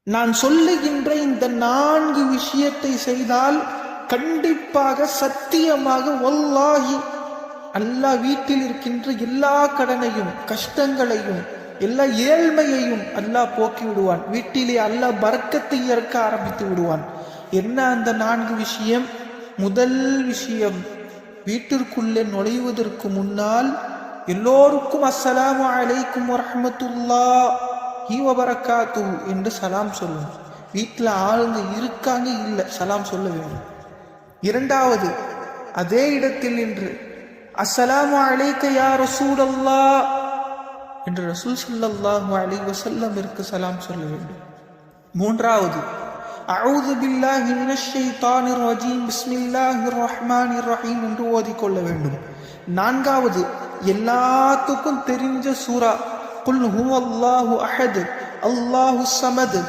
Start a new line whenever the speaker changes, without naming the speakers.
நான் சொல்லுகின்ற இந்த 4 விஷயத்தை செய்தால் கண்டிப்பாக சத்தியமாக வல்லாஹி அல்லாஹ் வீட்டில் இருக்கின்ற எல்லா கடனையும் கஷ்டங்களையும் எல்லா ஏழ்மையையும் அல்லாஹ் போக்கி விடுவான். வீட்டிலே அல்லாஹ் பரக்கத்தை இறக்க ஆரம்பித்து விடுவான். என்ன அந்த 4 விஷயம்? முதல் விஷயம், வீட்டிற்குள்ளே நுழைவதற்கு முன்னால் எல்லோருக்கும் அஸ்ஸலாமு அலைக்கும் வரஹ்மத்துல்லாஹி வபரகாத்துஹு என்று சலாம் சொல்லணும். வீட்டில் ஆளுங்க இருக்காங்க இல்லை, சலாம் சொல்ல வேண்டும். இரண்டாவது, அதே இடத்தில் நின்று அஸ்ஸலாமு அலைக்க யா ரசூலல்லாஹ் என்று ரசூல் ஸல்லல்லாஹு அலைஹி வஸல்லமிற்கு சலாம் சொல்ல வேண்டும். மூன்றாவது, அஊது பில்லாஹி மினஷ் ஷைத்தானிர் ரஜீம் பிஸ்மில்லாஹிர் ரஹ்மானிர் ரஹீம் என்று ஓதிக்கொள்ள வேண்டும். நான்காவது, எல்லாத்துக்கும் தெரிஞ்ச சூரா குல் ஹுவல்லாஹு அஹத் அல்லாஹு ஸமத்